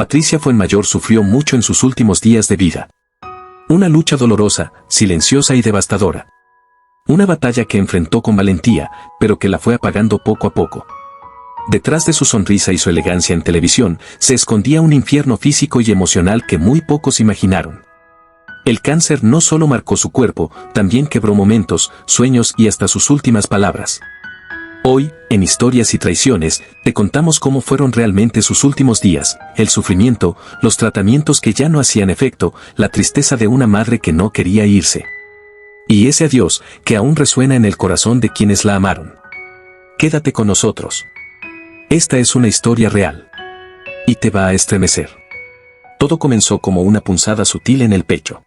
Patricia Fuenmayor sufrió mucho en sus últimos días de vida. Una lucha dolorosa, silenciosa y devastadora. Una batalla que enfrentó con valentía, pero que la fue apagando poco a poco. Detrás de su sonrisa y su elegancia en televisión, se escondía un infierno físico y emocional que muy pocos imaginaron. El cáncer no solo marcó su cuerpo, también quebró momentos, sueños y hasta sus últimas palabras. Hoy, en Historias y Traiciones, te contamos cómo fueron realmente sus últimos días, el sufrimiento, los tratamientos que ya no hacían efecto, la tristeza de una madre que no quería irse. Y ese adiós, que aún resuena en el corazón de quienes la amaron. Quédate con nosotros. Esta es una historia real. Y te va a estremecer. Todo comenzó como una punzada sutil en el pecho.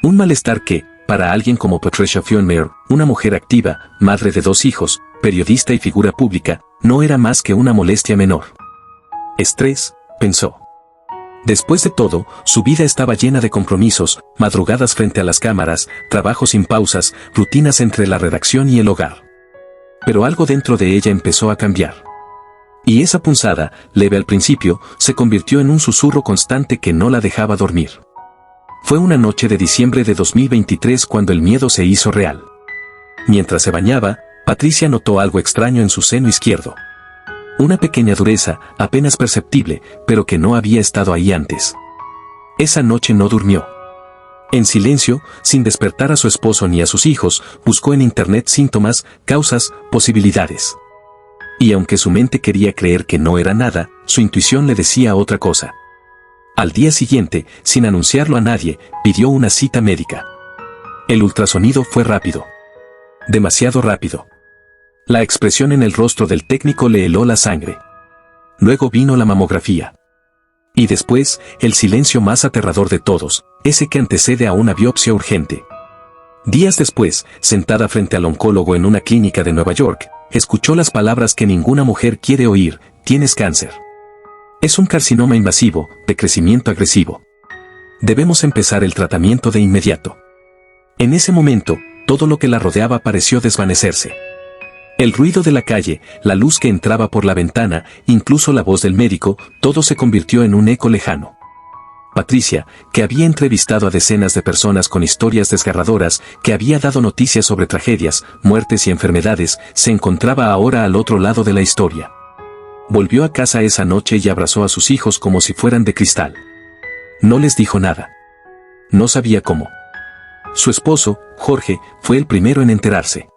Un malestar que, para alguien como Patricia Fuenmayor, una mujer activa, madre de 2 hijos, periodista y figura pública, no era más que una molestia menor. Estrés, pensó. Después de todo, su vida estaba llena de compromisos, madrugadas frente a las cámaras, trabajo sin pausas, rutinas entre la redacción y el hogar. Pero algo dentro de ella empezó a cambiar. Y esa punzada, leve al principio, se convirtió en un susurro constante que no la dejaba dormir. Fue una noche de diciembre de 2023 cuando el miedo se hizo real. Mientras se bañaba, Patricia notó algo extraño en su seno izquierdo. Una pequeña dureza, apenas perceptible, pero que no había estado ahí antes. Esa noche no durmió. En silencio, sin despertar a su esposo ni a sus hijos, buscó en internet síntomas, causas, posibilidades. Y aunque su mente quería creer que no era nada, su intuición le decía otra cosa. Al día siguiente, sin anunciarlo a nadie, pidió una cita médica. El ultrasonido fue rápido. Demasiado rápido. La expresión en el rostro del técnico le heló la sangre. Luego vino la mamografía. Y después, el silencio más aterrador de todos, ese que antecede a una biopsia urgente. Días después, sentada frente al oncólogo en una clínica de Nueva York, escuchó las palabras que ninguna mujer quiere oír: tienes cáncer. Es un carcinoma invasivo, de crecimiento agresivo. Debemos empezar el tratamiento de inmediato. En ese momento, todo lo que la rodeaba pareció desvanecerse. El ruido de la calle, la luz que entraba por la ventana, incluso la voz del médico, todo se convirtió en un eco lejano. Patricia, que había entrevistado a decenas de personas con historias desgarradoras, que había dado noticias sobre tragedias, muertes y enfermedades, se encontraba ahora al otro lado de la historia. Volvió a casa esa noche y abrazó a sus hijos como si fueran de cristal. No les dijo nada. No sabía cómo. Su esposo, Jorge, fue el primero en enterarse.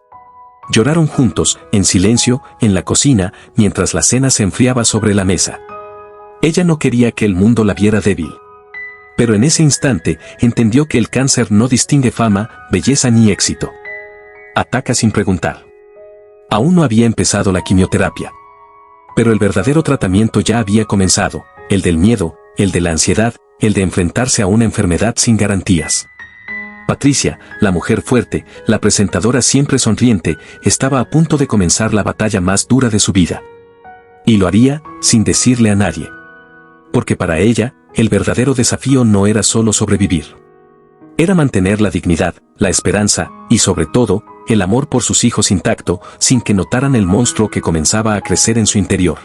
Lloraron juntos, en silencio, en la cocina, mientras la cena se enfriaba sobre la mesa. Ella no quería que el mundo la viera débil. Pero en ese instante, entendió que el cáncer no distingue fama, belleza ni éxito. Ataca sin preguntar. Aún no había empezado la quimioterapia. Pero el verdadero tratamiento ya había comenzado, el del miedo, el de la ansiedad, el de enfrentarse a una enfermedad sin garantías. Patricia, la mujer fuerte, la presentadora siempre sonriente, estaba a punto de comenzar la batalla más dura de su vida. Y lo haría, sin decirle a nadie. Porque para ella, el verdadero desafío no era solo sobrevivir. Era mantener la dignidad, la esperanza, y sobre todo, el amor por sus hijos intacto, sin que notaran el monstruo que comenzaba a crecer en su interior.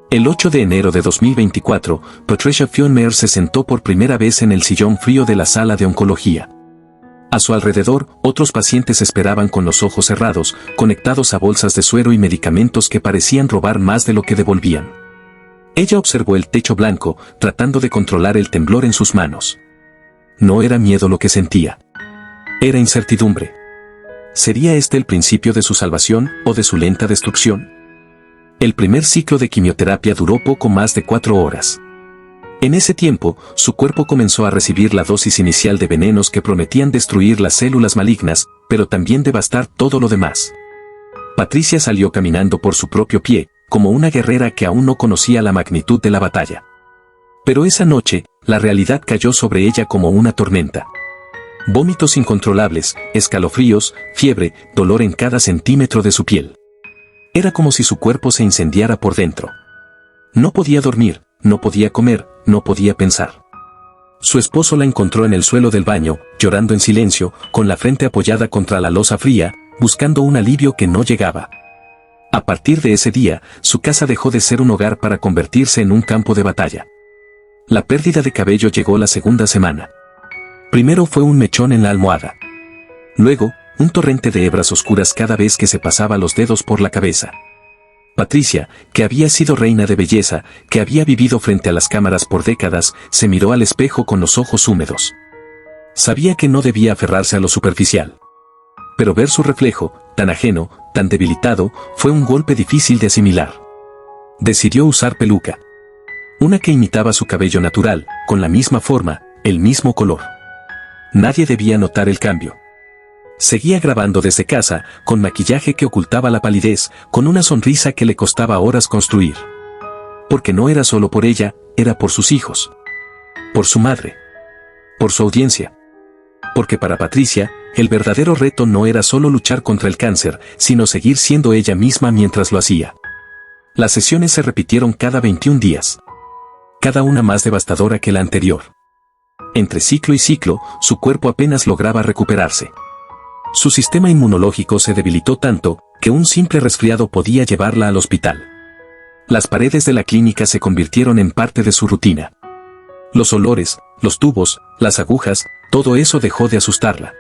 El 8 de enero de 2024, Patricia Fuenmayor se sentó por primera vez en el sillón frío de la sala de oncología. A su alrededor, otros pacientes esperaban con los ojos cerrados, conectados a bolsas de suero y medicamentos que parecían robar más de lo que devolvían. Ella observó el techo blanco, tratando de controlar el temblor en sus manos. No era miedo lo que sentía. Era incertidumbre. ¿Sería este el principio de su salvación o de su lenta destrucción? El primer ciclo de quimioterapia duró poco más de 4 horas. En ese tiempo, su cuerpo comenzó a recibir la dosis inicial de venenos que prometían destruir las células malignas, pero también devastar todo lo demás. Patricia salió caminando por su propio pie, como una guerrera que aún no conocía la magnitud de la batalla. Pero esa noche, la realidad cayó sobre ella como una tormenta. Vómitos incontrolables, escalofríos, fiebre, dolor en cada centímetro de su piel. Era como si su cuerpo se incendiara por dentro. No podía dormir, no podía comer, no podía pensar. Su esposo la encontró en el suelo del baño, llorando en silencio, con la frente apoyada contra la losa fría, buscando un alivio que no llegaba. A partir de ese día, su casa dejó de ser un hogar para convertirse en un campo de batalla. La pérdida de cabello llegó la segunda semana. Primero fue un mechón en la almohada. Luego, un torrente de hebras oscuras cada vez que se pasaba los dedos por la cabeza. Patricia, que había sido reina de belleza, que había vivido frente a las cámaras por décadas, se miró al espejo con los ojos húmedos. Sabía que no debía aferrarse a lo superficial. Pero ver su reflejo, tan ajeno, tan debilitado, fue un golpe difícil de asimilar. Decidió usar peluca. Una que imitaba su cabello natural, con la misma forma, el mismo color. Nadie debía notar el cambio. Seguía grabando desde casa, con maquillaje que ocultaba la palidez, con una sonrisa que le costaba horas construir. Porque no era solo por ella, era por sus hijos. Por su madre. Por su audiencia. Porque para Patricia, el verdadero reto no era solo luchar contra el cáncer, sino seguir siendo ella misma mientras lo hacía. Las sesiones se repitieron cada 21 días. Cada una más devastadora que la anterior. Entre ciclo y ciclo, su cuerpo apenas lograba recuperarse. Su sistema inmunológico se debilitó tanto, que un simple resfriado podía llevarla al hospital. Las paredes de la clínica se convirtieron en parte de su rutina. Los olores, los tubos, las agujas, todo eso dejó de asustarla.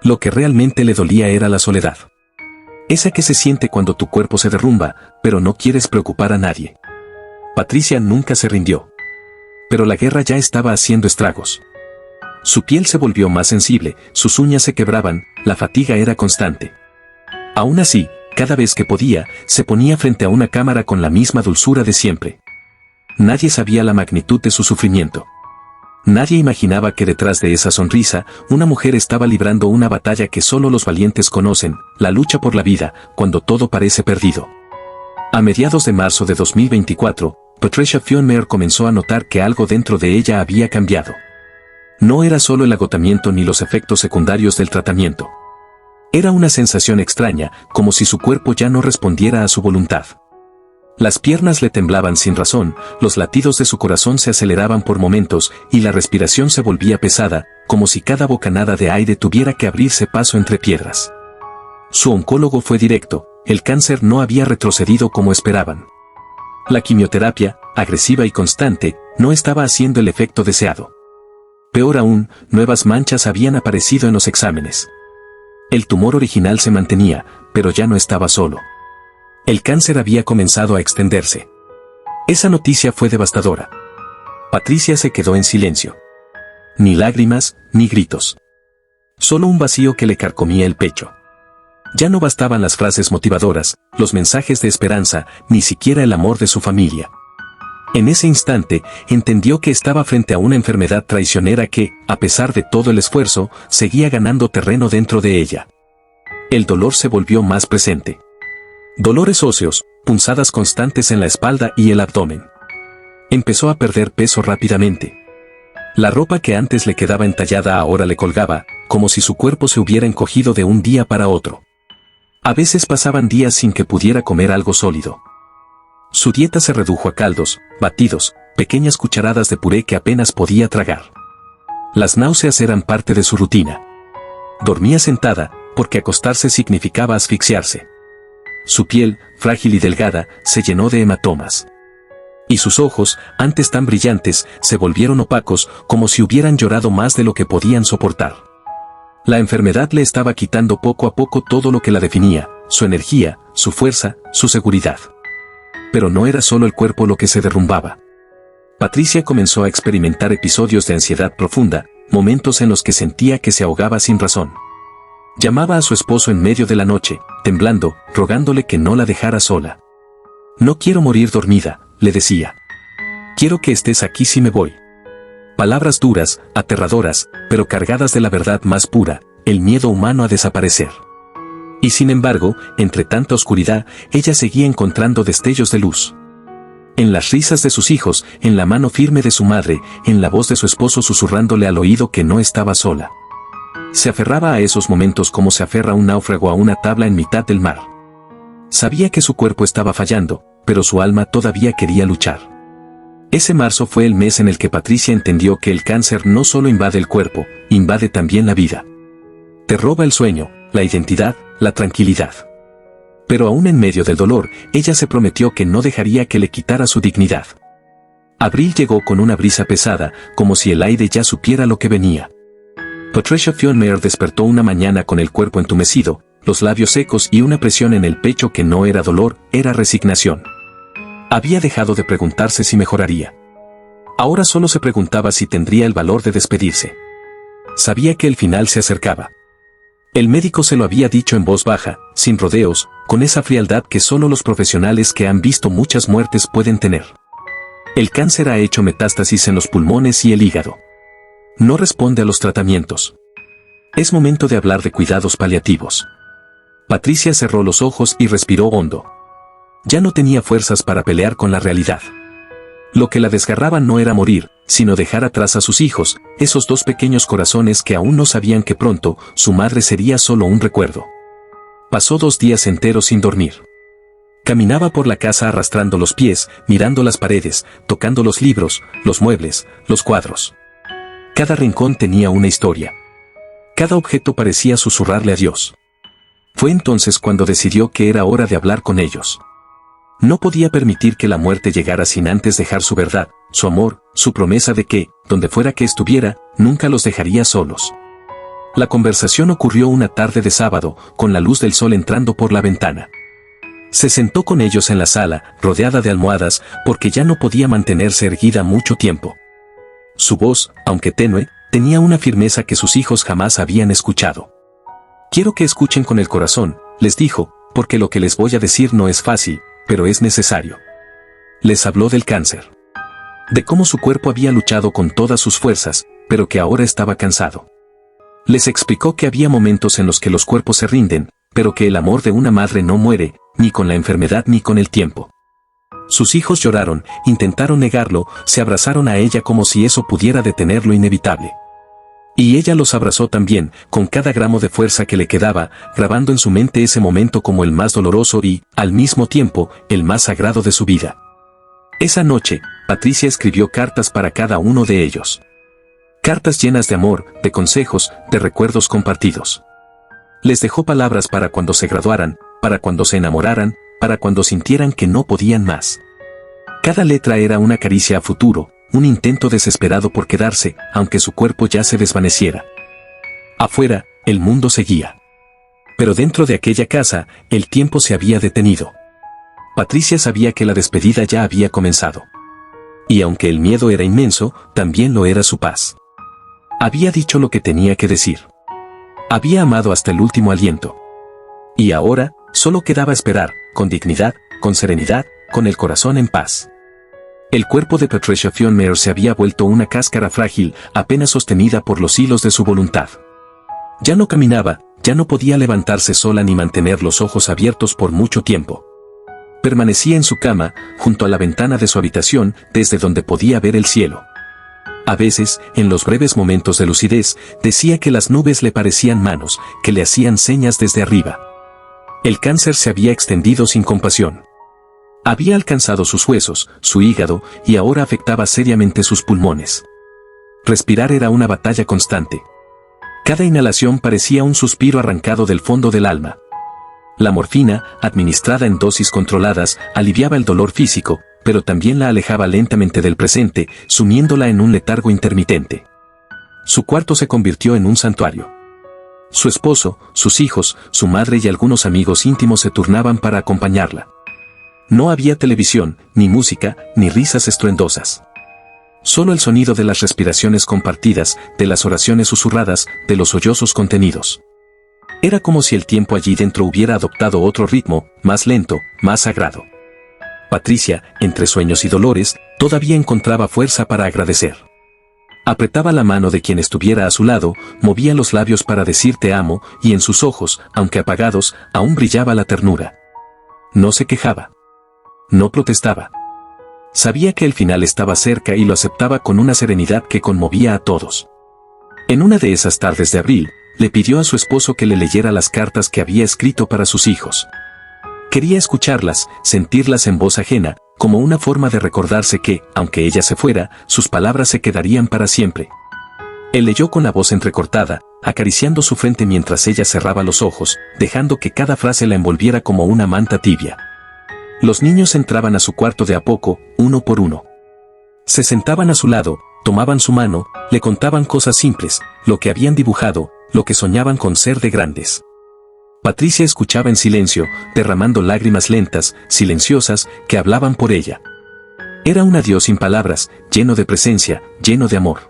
Lo que realmente le dolía era la soledad. Esa que se siente cuando tu cuerpo se derrumba, pero no quieres preocupar a nadie. Patricia nunca se rindió. Pero la guerra ya estaba haciendo estragos. Su piel se volvió más sensible, sus uñas se quebraban, la fatiga era constante. Aún así, cada vez que podía, se ponía frente a una cámara con la misma dulzura de siempre. Nadie sabía la magnitud de su sufrimiento. Nadie imaginaba que detrás de esa sonrisa, una mujer estaba librando una batalla que solo los valientes conocen, la lucha por la vida, cuando todo parece perdido. A mediados de marzo de 2024, Patricia Fiormer comenzó a notar que algo dentro de ella había cambiado. No era solo el agotamiento ni los efectos secundarios del tratamiento. Era una sensación extraña, como si su cuerpo ya no respondiera a su voluntad. Las piernas le temblaban sin razón, los latidos de su corazón se aceleraban por momentos y la respiración se volvía pesada, como si cada bocanada de aire tuviera que abrirse paso entre piedras. Su oncólogo fue directo, el cáncer no había retrocedido como esperaban. La quimioterapia, agresiva y constante, no estaba haciendo el efecto deseado. Peor aún, nuevas manchas habían aparecido en los exámenes. El tumor original se mantenía, pero ya no estaba solo. El cáncer había comenzado a extenderse. Esa noticia fue devastadora. Patricia se quedó en silencio. Ni lágrimas, ni gritos. Solo un vacío que le carcomía el pecho. Ya no bastaban las frases motivadoras, los mensajes de esperanza, ni siquiera el amor de su familia. En ese instante, entendió que estaba frente a una enfermedad traicionera que, a pesar de todo el esfuerzo, seguía ganando terreno dentro de ella. El dolor se volvió más presente. Dolores óseos, punzadas constantes en la espalda y el abdomen. Empezó a perder peso rápidamente. La ropa que antes le quedaba entallada ahora le colgaba, como si su cuerpo se hubiera encogido de un día para otro. A veces pasaban días sin que pudiera comer algo sólido. Su dieta se redujo a caldos, batidos, pequeñas cucharadas de puré que apenas podía tragar. Las náuseas eran parte de su rutina. Dormía sentada, porque acostarse significaba asfixiarse. Su piel, frágil y delgada, se llenó de hematomas. Y sus ojos, antes tan brillantes, se volvieron opacos, como si hubieran llorado más de lo que podían soportar. La enfermedad le estaba quitando poco a poco todo lo que la definía, su energía, su fuerza, su seguridad. Pero no era solo el cuerpo lo que se derrumbaba. Patricia comenzó a experimentar episodios de ansiedad profunda, momentos en los que sentía que se ahogaba sin razón. Llamaba a su esposo en medio de la noche, temblando, rogándole que no la dejara sola. «No quiero morir dormida», le decía. «Quiero que estés aquí si me voy». Palabras duras, aterradoras, pero cargadas de la verdad más pura, el miedo humano a desaparecer. Y sin embargo, entre tanta oscuridad, ella seguía encontrando destellos de luz. En las risas de sus hijos, en la mano firme de su madre, en la voz de su esposo susurrándole al oído que no estaba sola. Se aferraba a esos momentos como se aferra un náufrago a una tabla en mitad del mar. Sabía que su cuerpo estaba fallando, pero su alma todavía quería luchar. Ese marzo fue el mes en el que Patricia entendió que el cáncer no solo invade el cuerpo, invade también la vida. Te roba el sueño, la identidad, la tranquilidad. Pero aún en medio del dolor, ella se prometió que no dejaría que le quitara su dignidad. Abril llegó con una brisa pesada, como si el aire ya supiera lo que venía. Patricia Fionn Mayer despertó una mañana con el cuerpo entumecido, los labios secos y una presión en el pecho que no era dolor, era resignación. Había dejado de preguntarse si mejoraría. Ahora solo se preguntaba si tendría el valor de despedirse. Sabía que el final se acercaba. El médico se lo había dicho en voz baja, sin rodeos, con esa frialdad que solo los profesionales que han visto muchas muertes pueden tener. El cáncer ha hecho metástasis en los pulmones y el hígado. No responde a los tratamientos. Es momento de hablar de cuidados paliativos. Patricia cerró los ojos y respiró hondo. Ya no tenía fuerzas para pelear con la realidad. Lo que la desgarraba no era morir, sino dejar atrás a sus hijos, esos dos pequeños corazones que aún no sabían que pronto su madre sería solo un recuerdo. Pasó 2 días enteros sin dormir. Caminaba por la casa arrastrando los pies, mirando las paredes, tocando los libros, los muebles, los cuadros. Cada rincón tenía una historia. Cada objeto parecía susurrarle a Dios. Fue entonces cuando decidió que era hora de hablar con ellos. No podía permitir que la muerte llegara sin antes dejar su verdad, su amor, su promesa de que, donde fuera que estuviera, nunca los dejaría solos. La conversación ocurrió una tarde de sábado, con la luz del sol entrando por la ventana. Se sentó con ellos en la sala, rodeada de almohadas, porque ya no podía mantenerse erguida mucho tiempo. Su voz, aunque tenue, tenía una firmeza que sus hijos jamás habían escuchado. Quiero que escuchen con el corazón, les dijo, porque lo que les voy a decir no es fácil, pero es necesario. Les habló del cáncer. De cómo su cuerpo había luchado con todas sus fuerzas, pero que ahora estaba cansado. Les explicó que había momentos en los que los cuerpos se rinden, pero que el amor de una madre no muere, ni con la enfermedad ni con el tiempo. Sus hijos lloraron, intentaron negarlo, se abrazaron a ella como si eso pudiera detener lo inevitable. Y ella los abrazó también, con cada gramo de fuerza que le quedaba, grabando en su mente ese momento como el más doloroso y, al mismo tiempo, el más sagrado de su vida. Esa noche, Patricia escribió cartas para cada uno de ellos. Cartas llenas de amor, de consejos, de recuerdos compartidos. Les dejó palabras para cuando se graduaran, para cuando se enamoraran, para cuando sintieran que no podían más. Cada letra era una caricia a futuro, un intento desesperado por quedarse, aunque su cuerpo ya se desvaneciera. Afuera, el mundo seguía. Pero dentro de aquella casa, el tiempo se había detenido. Patricia sabía que la despedida ya había comenzado. Y aunque el miedo era inmenso, también lo era su paz. Había dicho lo que tenía que decir. Había amado hasta el último aliento. Y ahora, solo quedaba esperar, con dignidad, con serenidad, con el corazón en paz. El cuerpo de Patricia Fionn Mayer se había vuelto una cáscara frágil, apenas sostenida por los hilos de su voluntad. Ya no caminaba, ya no podía levantarse sola ni mantener los ojos abiertos por mucho tiempo. Permanecía en su cama, junto a la ventana de su habitación, desde donde podía ver el cielo. A veces, en los breves momentos de lucidez, decía que las nubes le parecían manos, que le hacían señas desde arriba. El cáncer se había extendido sin compasión. Había alcanzado sus huesos, su hígado, y ahora afectaba seriamente sus pulmones. Respirar era una batalla constante. Cada inhalación parecía un suspiro arrancado del fondo del alma. La morfina, administrada en dosis controladas, aliviaba el dolor físico, pero también la alejaba lentamente del presente, sumiéndola en un letargo intermitente. Su cuarto se convirtió en un santuario. Su esposo, sus hijos, su madre y algunos amigos íntimos se turnaban para acompañarla. No había televisión, ni música, ni risas estruendosas. Solo el sonido de las respiraciones compartidas, de las oraciones susurradas, de los sollozos contenidos. Era como si el tiempo allí dentro hubiera adoptado otro ritmo, más lento, más sagrado. Patricia, entre sueños y dolores, todavía encontraba fuerza para agradecer. Apretaba la mano de quien estuviera a su lado, movía los labios para decir te amo, y en sus ojos, aunque apagados, aún brillaba la ternura. No se quejaba. No protestaba. Sabía que el final estaba cerca y lo aceptaba con una serenidad que conmovía a todos. En una de esas tardes de abril, le pidió a su esposo que le leyera las cartas que había escrito para sus hijos. Quería escucharlas, sentirlas en voz ajena, como una forma de recordarse que, aunque ella se fuera, sus palabras se quedarían para siempre. Él leyó con la voz entrecortada, acariciando su frente mientras ella cerraba los ojos, dejando que cada frase la envolviera como una manta tibia. Los niños entraban a su cuarto de a poco, uno por uno. Se sentaban a su lado, tomaban su mano, le contaban cosas simples, lo que habían dibujado, lo que soñaban con ser de grandes. Patricia escuchaba en silencio, derramando lágrimas lentas, silenciosas, que hablaban por ella. Era un adiós sin palabras, lleno de presencia, lleno de amor.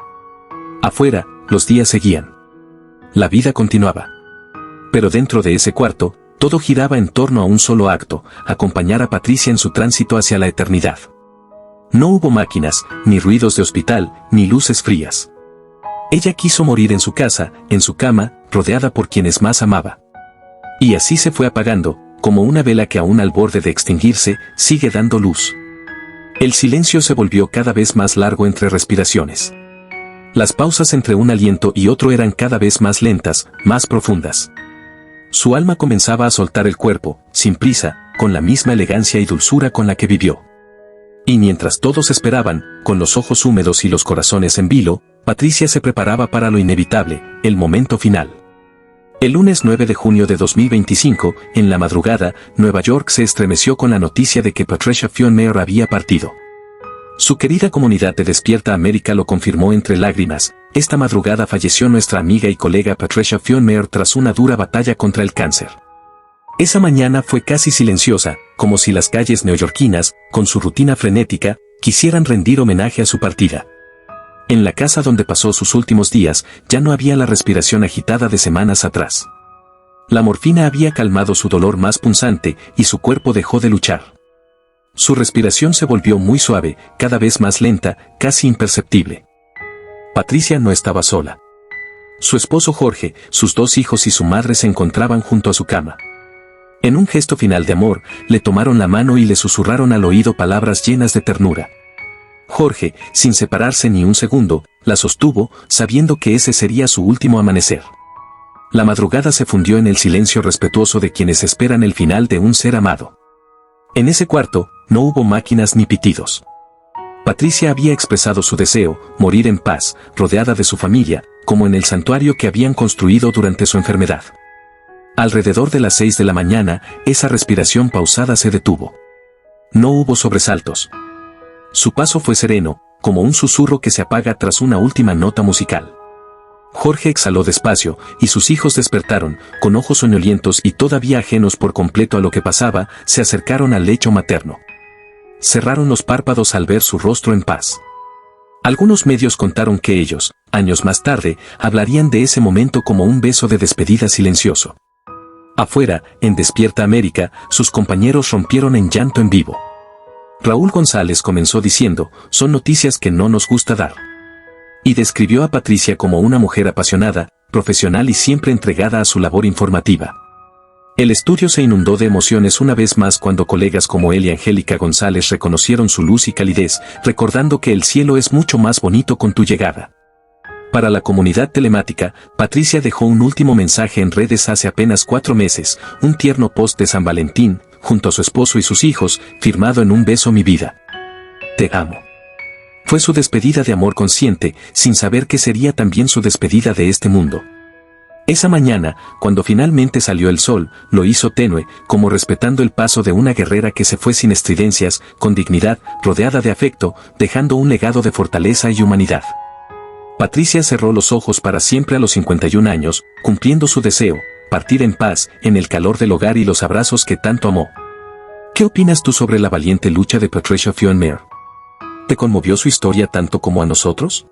Afuera, los días seguían. La vida continuaba. Pero dentro de ese cuarto, todo giraba en torno a un solo acto, acompañar a Patricia en su tránsito hacia la eternidad. No hubo máquinas, ni ruidos de hospital, ni luces frías. Ella quiso morir en su casa, en su cama, rodeada por quienes más amaba. Y así se fue apagando, como una vela que aún al borde de extinguirse, sigue dando luz. El silencio se volvió cada vez más largo entre respiraciones. Las pausas entre un aliento y otro eran cada vez más lentas, más profundas. Su alma comenzaba a soltar el cuerpo, sin prisa, con la misma elegancia y dulzura con la que vivió. Y mientras todos esperaban, con los ojos húmedos y los corazones en vilo, Patricia se preparaba para lo inevitable, el momento final. El lunes 9 de junio de 2025, en la madrugada, Nueva York se estremeció con la noticia de que Patricia Fion-Meyer había partido. Su querida comunidad de Despierta América lo confirmó entre lágrimas. Esta madrugada falleció nuestra amiga y colega Patricia Fion-Meyer tras una dura batalla contra el cáncer. Esa mañana fue casi silenciosa, como si las calles neoyorquinas, con su rutina frenética, quisieran rendir homenaje a su partida. En la casa donde pasó sus últimos días, ya no había la respiración agitada de semanas atrás. La morfina había calmado su dolor más punzante y su cuerpo dejó de luchar. Su respiración se volvió muy suave, cada vez más lenta, casi imperceptible. Patricia no estaba sola. Su esposo Jorge, sus 2 hijos y su madre se encontraban junto a su cama. En un gesto final de amor, le tomaron la mano y le susurraron al oído palabras llenas de ternura. Jorge, sin separarse ni un segundo, la sostuvo, sabiendo que ese sería su último amanecer. La madrugada se fundió en el silencio respetuoso de quienes esperan el final de un ser amado. En ese cuarto, no hubo máquinas ni pitidos. Patricia había expresado su deseo, morir en paz, rodeada de su familia, como en el santuario que habían construido durante su enfermedad. Alrededor de las 6 de la mañana, esa respiración pausada se detuvo. No hubo sobresaltos. Su paso fue sereno, como un susurro que se apaga tras una última nota musical. Jorge exhaló despacio, y sus hijos despertaron, con ojos soñolientos y todavía ajenos por completo a lo que pasaba, se acercaron al lecho materno. Cerraron los párpados al ver su rostro en paz. Algunos medios contaron que ellos, años más tarde, hablarían de ese momento como un beso de despedida silencioso. Afuera, en Despierta América, sus compañeros rompieron en llanto en vivo. Raúl González comenzó diciendo, son noticias que no nos gusta dar. Y describió a Patricia como una mujer apasionada, profesional y siempre entregada a su labor informativa. El estudio se inundó de emociones una vez más cuando colegas como él y Angélica González reconocieron su luz y calidez, recordando que el cielo es mucho más bonito con tu llegada. Para la comunidad telemática, Patricia dejó un último mensaje en redes hace apenas 4 meses, un tierno post de San Valentín, junto a su esposo y sus hijos, firmado en un beso mi vida. Te amo. Fue su despedida de amor consciente, sin saber que sería también su despedida de este mundo. Esa mañana, cuando finalmente salió el sol, lo hizo tenue, como respetando el paso de una guerrera que se fue sin estridencias, con dignidad, rodeada de afecto, dejando un legado de fortaleza y humanidad. Patricia cerró los ojos para siempre a los 51 años, cumpliendo su deseo, partir en paz, en el calor del hogar y los abrazos que tanto amó. ¿Qué opinas tú sobre la valiente lucha de Patricia Fion-Meyer? ¿Te conmovió su historia tanto como a nosotros?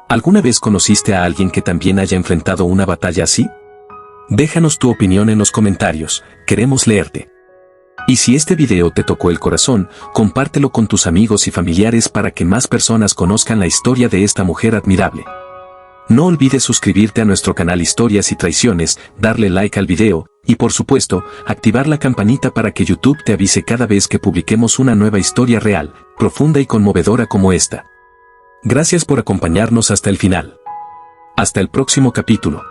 ¿Alguna vez conociste a alguien que también haya enfrentado una batalla así? Déjanos tu opinión en los comentarios, queremos leerte. Y si este video te tocó el corazón, compártelo con tus amigos y familiares para que más personas conozcan la historia de esta mujer admirable. No olvides suscribirte a nuestro canal Historias y Traiciones, darle like al video, y por supuesto, activar la campanita para que YouTube te avise cada vez que publiquemos una nueva historia real, profunda y conmovedora como esta. Gracias por acompañarnos hasta el final. Hasta el próximo capítulo.